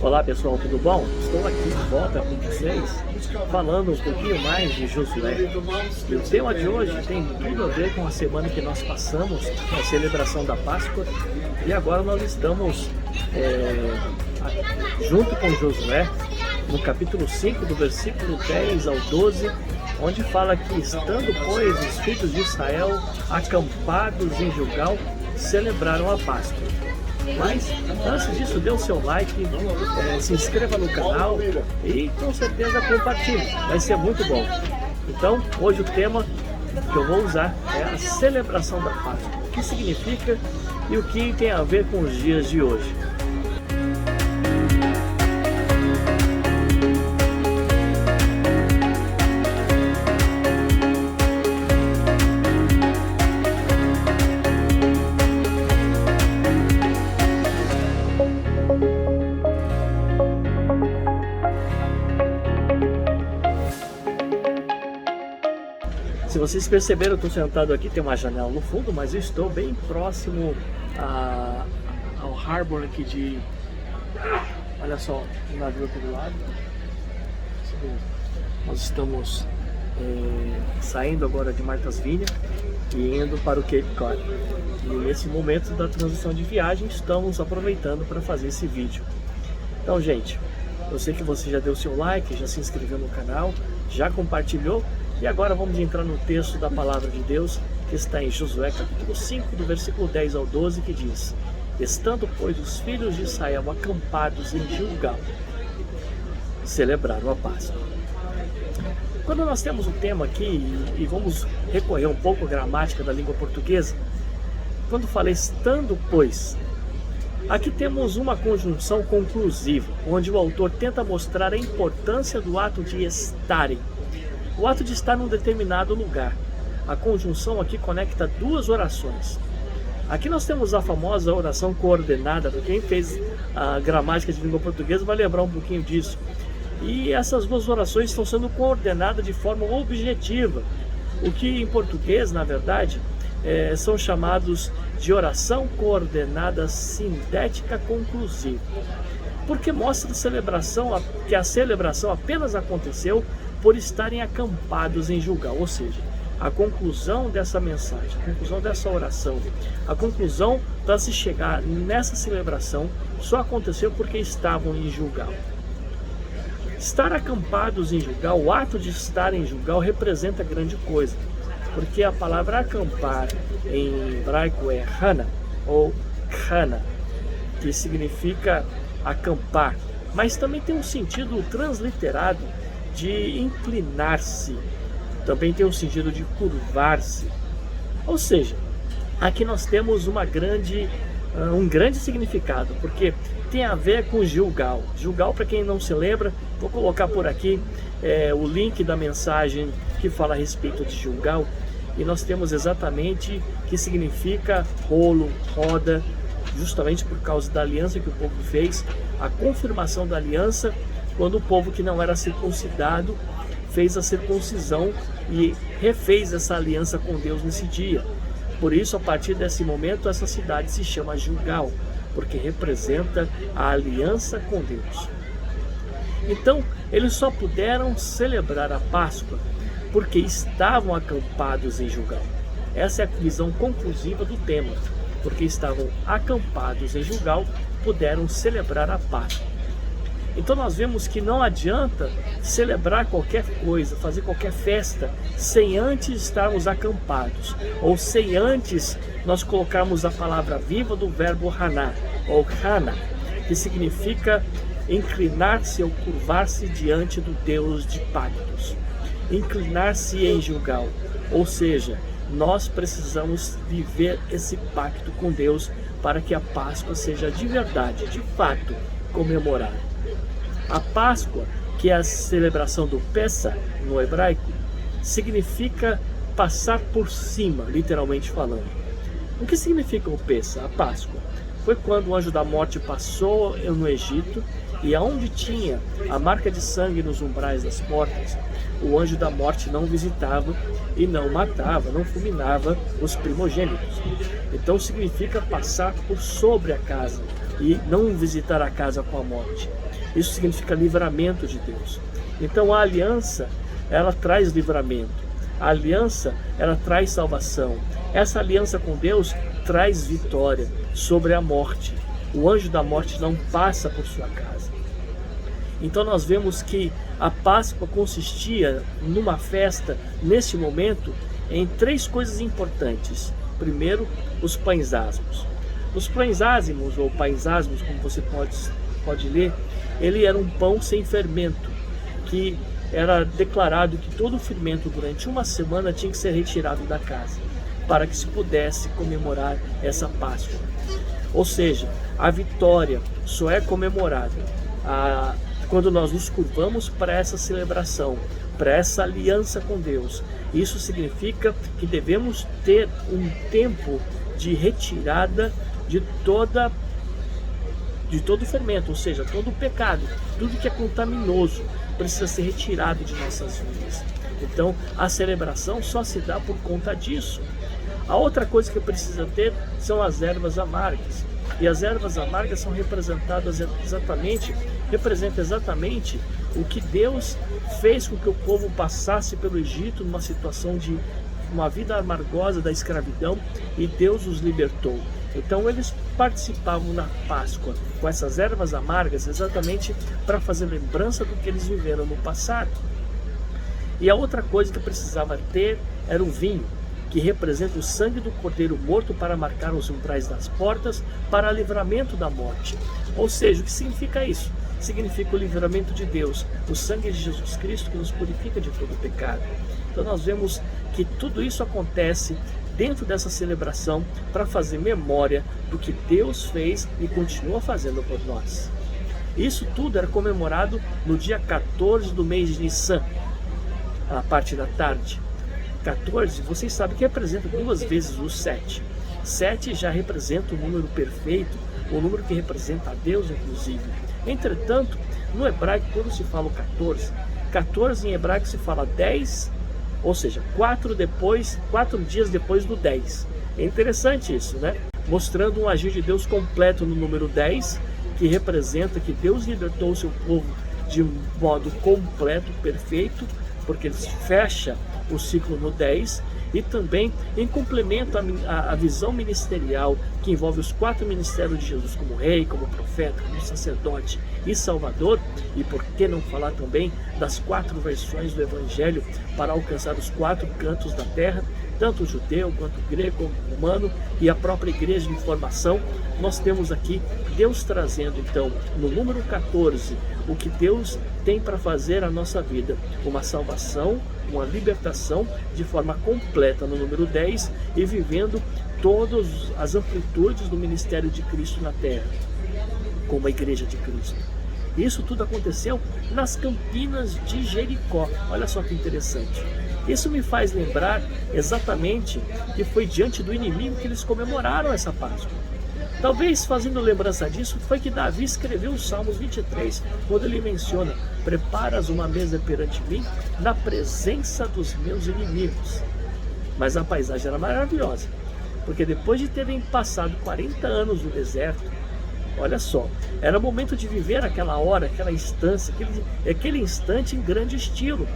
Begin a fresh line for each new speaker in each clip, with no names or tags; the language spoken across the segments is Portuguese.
Olá pessoal, tudo bom? Estou aqui de volta com vocês, falando um pouquinho mais de Josué. E o tema de hoje tem tudo a ver com a semana que nós passamos, a celebração da Páscoa. E agora nós estamos junto com Josué, no capítulo 5, do versículo 10 ao 12, onde fala que, estando, pois, os filhos de Israel acampados em Gilgal, celebraram a Páscoa. Mas, antes disso, dê o seu like, se inscreva no canal e, com certeza, compartilhe. Vai ser muito bom. Então, hoje o tema que eu vou usar é a celebração da Páscoa. O que significa e o que tem a ver com os dias de hoje. Se vocês perceberam, eu estou sentado aqui, tem uma janela no fundo, mas eu estou bem próximo ao harbor aqui de... Olha só, o navio aqui do lado. Nós estamos saindo agora de Martha's Vineyard e indo para o Cape Cod. E nesse momento da transição de viagem, estamos aproveitando para fazer esse vídeo. Então, gente, eu sei que você já deu seu like, já se inscreveu no canal, já compartilhou. E agora vamos entrar no texto da Palavra de Deus, que está em Josué capítulo 5, do versículo 10 ao 12, que diz: Estando, pois, os filhos de Israel acampados em Gilgal, celebraram a Páscoa. Quando nós temos um tema aqui, e vamos recorrer um pouco à gramática da língua portuguesa, quando fala estando, pois, aqui temos uma conjunção conclusiva, onde o autor tenta mostrar a importância do ato de estarem. O ato de estar num determinado lugar. A conjunção aqui conecta duas orações. Aqui nós temos a famosa oração coordenada. Quem fez a gramática de língua portuguesa vai lembrar um pouquinho disso. E essas duas orações estão sendo coordenadas de forma objetiva. O que em português, na verdade, são chamados de oração coordenada sintética conclusiva. Porque mostra que a celebração apenas aconteceu por estarem acampados em Gilgal, ou seja, a conclusão dessa mensagem, a conclusão dessa oração, a conclusão para se chegar nessa celebração só aconteceu porque estavam em Gilgal. Estar acampados em Gilgal, o ato de estar em Gilgal representa grande coisa, porque a palavra acampar em hebraico é hana ou khana, que significa acampar, mas também tem um sentido transliterado de inclinar-se, também tem o sentido de curvar-se. Ou seja, aqui nós temos um grande significado, porque tem a ver com Gilgal. Gilgal, para quem não se lembra, vou colocar por aqui o link da mensagem que fala a respeito de Gilgal, e nós temos exatamente o que significa rolo, roda, justamente por causa da aliança que o povo fez, a confirmação da aliança, quando o povo que não era circuncidado fez a circuncisão e refez essa aliança com Deus nesse dia. Por isso, a partir desse momento, essa cidade se chama Gilgal, porque representa a aliança com Deus. Então, eles só puderam celebrar a Páscoa porque estavam acampados em Gilgal. Essa é a visão conclusiva do tema. Porque estavam acampados em Gilgal, puderam celebrar a Páscoa. Então nós vemos que não adianta celebrar qualquer coisa, fazer qualquer festa, sem antes estarmos acampados, ou sem antes nós colocarmos a palavra viva do verbo haná, ou hana, que significa inclinar-se ou curvar-se diante do Deus de pactos. Inclinar-se em Gilgal, ou seja, nós precisamos viver esse pacto com Deus para que a Páscoa seja de verdade, de fato, comemorada. A Páscoa, que é a celebração do Pessah no hebraico, significa passar por cima, literalmente falando. O que significa o Pessah, a Páscoa? Foi quando o anjo da morte passou no Egito e aonde tinha a marca de sangue nos umbrais das portas, o anjo da morte não visitava e não matava, não fulminava os primogênitos. Então significa passar por sobre a casa e não visitar a casa com a morte. Isso significa livramento de Deus. Então a aliança, ela traz livramento. A aliança, ela traz salvação. Essa aliança com Deus traz vitória sobre a morte. O anjo da morte não passa por sua casa. Então nós vemos que a Páscoa consistia numa festa, nesse momento, em 3 coisas importantes. Primeiro, os pães asmos. Os pães ázimos, ou pães asmos, como você pode ler, ele era um pão sem fermento, que era declarado que todo o fermento durante uma semana tinha que ser retirado da casa, para que se pudesse comemorar essa Páscoa. Ou seja, a vitória só é comemorada quando nós nos curvamos para essa celebração, para essa aliança com Deus. Isso significa que devemos ter um tempo de retirada de todo o fermento, ou seja, todo o pecado, tudo que é contaminoso precisa ser retirado de nossas vidas. Então a celebração só se dá por conta disso. A outra coisa que precisa ter são as ervas amargas. E as ervas amargas são representam exatamente o que Deus fez com que o povo passasse pelo Egito numa situação de uma vida amargosa da escravidão, e Deus os libertou. Então eles participavam na Páscoa com essas ervas amargas exatamente para fazer lembrança do que eles viveram no passado. E a outra coisa que precisava ter era o vinho, que representa o sangue do cordeiro morto para marcar os umbrais das portas para livramento da morte. Ou seja, o que significa isso? Significa o livramento de Deus, o sangue de Jesus Cristo que nos purifica de todo o pecado. Então nós vemos que tudo isso acontece dentro dessa celebração para fazer memória do que Deus fez e continua fazendo por nós. Isso tudo era comemorado no dia 14 do mês de Nissan, a parte da tarde. 14, vocês sabem que representa 2 vezes o 7. 7 já representa o número perfeito, o número que representa a Deus, inclusive. Entretanto, no hebraico, quando se fala o 14 em hebraico se fala 10, ou seja, 4 dias depois do 10. É interessante isso, né? Mostrando um agir de Deus completo no número 10, que representa que Deus libertou o seu povo de um modo completo, perfeito, porque ele fecha o ciclo no 10, e também em complemento à visão ministerial que envolve os 4 ministérios de Jesus, como rei, como profeta, como sacerdote e salvador, e por que não falar também das 4 versões do evangelho para alcançar os 4 cantos da terra, tanto o judeu quanto o grego, como o romano, e a própria igreja de formação. Nós temos aqui Deus trazendo então no número 14 o que Deus tem para fazer a nossa vida, uma salvação, uma libertação de forma completa no número 10, e vivendo todas as amplitudes do ministério de Cristo na terra, como a igreja de Cristo. Isso tudo aconteceu nas campinas de Jericó. Olha só que interessante. Isso me faz lembrar exatamente que foi diante do inimigo que eles comemoraram essa Páscoa. Talvez fazendo lembrança disso foi que Davi escreveu o Salmos 23, quando ele menciona: preparas uma mesa perante mim na presença dos meus inimigos. Mas a paisagem era maravilhosa, porque depois de terem passado 40 anos no deserto, olha só, era o momento de viver aquela hora, aquela instância, aquele instante em grande estilo,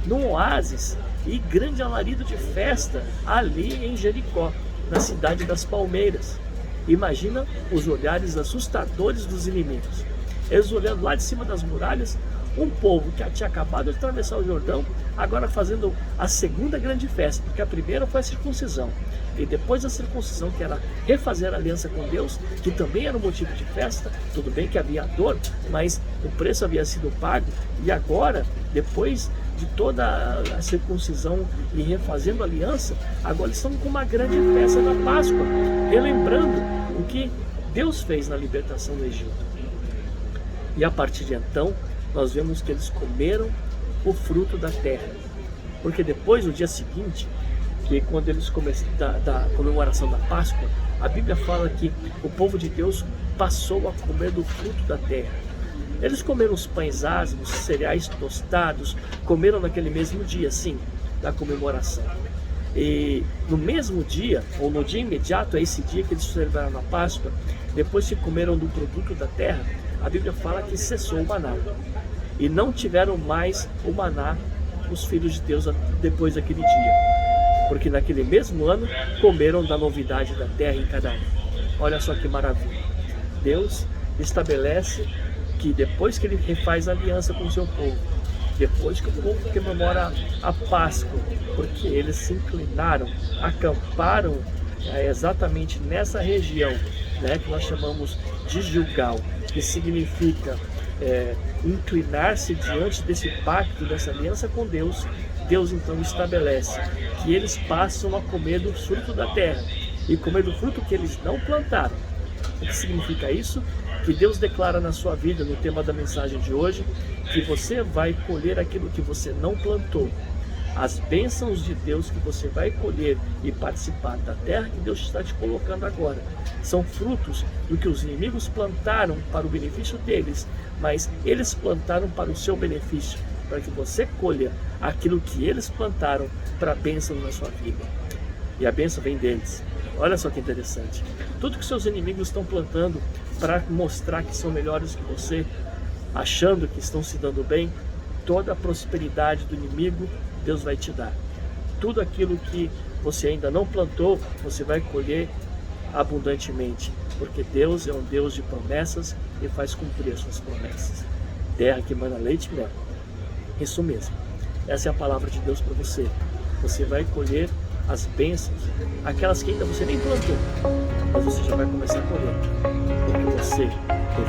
num oásis e grande alarido de festa ali em Jericó, na cidade das palmeiras. Imagina os olhares assustadores dos inimigos. Eles olhando lá de cima das muralhas, um povo que tinha acabado de atravessar o Jordão, agora fazendo a segunda grande festa, porque a primeira foi a circuncisão. E depois da circuncisão, que era refazer a aliança com Deus, que também era um motivo de festa. Tudo bem que havia dor, mas o preço havia sido pago. E agora, depois de toda a circuncisão e refazendo a aliança, agora eles estão com uma grande festa da Páscoa, relembrando o que Deus fez na libertação do Egito. E a partir de então, nós vemos que eles comeram o fruto da terra, porque depois, no dia seguinte, que quando eles começam da comemoração da Páscoa, a Bíblia fala que o povo de Deus passou a comer do fruto da terra. Eles comeram os pães ázimos, cereais tostados, comeram naquele mesmo dia, sim, da comemoração. E no mesmo dia, ou no dia imediato a esse dia que eles celebraram a Páscoa, depois que comeram do produto da terra, a Bíblia fala que cessou o maná. E não tiveram mais o maná os filhos de Deus depois daquele dia. Porque naquele mesmo ano comeram da novidade da terra em Canaã. Olha só que maravilha. Deus estabelece que depois que ele refaz aliança com o seu povo, depois que o povo comemora a Páscoa, porque eles se inclinaram, acamparam exatamente nessa região, né, que nós chamamos de Gilgal, que significa inclinar-se diante desse pacto, dessa aliança com Deus. Deus então estabelece que eles passam a comer do fruto da terra e comer do fruto que eles não plantaram. O que significa isso? Que Deus declara na sua vida, no tema da mensagem de hoje, que você vai colher aquilo que você não plantou. As bênçãos de Deus que você vai colher e participar da terra que Deus está te colocando agora são frutos do que os inimigos plantaram para o benefício deles, mas eles plantaram para o seu benefício, para que você colha aquilo que eles plantaram para a bênção na sua vida. E a bênção vem deles. Olha só que interessante. Tudo que seus inimigos estão plantando para mostrar que são melhores que você, achando que estão se dando bem, toda a prosperidade do inimigo Deus vai te dar. Tudo aquilo que você ainda não plantou, você vai colher abundantemente, porque Deus é um Deus de promessas e faz cumprir as suas promessas. Terra que mana leite e mel. Isso mesmo. Essa é a palavra de Deus para você. Você vai colher as bênçãos, aquelas que ainda você nem plantou, mas você já vai começar a colher, porque você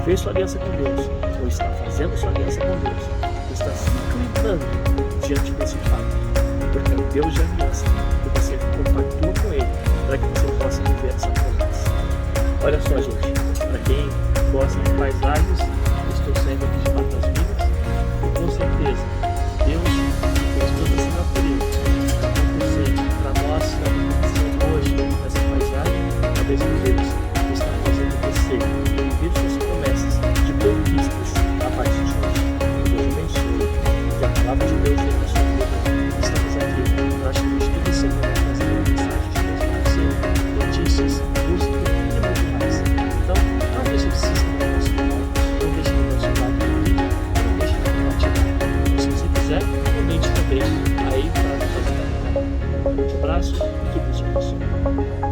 fez sua aliança com Deus, ou está fazendo sua aliança com Deus, ou está se inclinando diante desse fato, porque é o Deus de aliança, que você compactua com Ele, para que você possa viver essa promessa. Olha só, gente, para quem gosta de paisagens, estou saindo aqui de Matas Minas, e com certeza, Deus fez toda essa natureza acontecer para nós, hoje, essa paisagem, talvez Deus está fazendo você viver suas promessas de conquistas a partir de hoje. Deus abençoe, que a palavra de Deus venha na sua vida. Estamos aqui para te toda semana trazendo mensagens de Deus para você, notícias, música e muito mais. Então, não deixe de se inscrever no nosso canal, não deixe de dar seu like no vídeo, não deixe de compartilhar. E se você quiser, comente também aí para nos ajudar. Um grande abraço e que Deus te abençoe.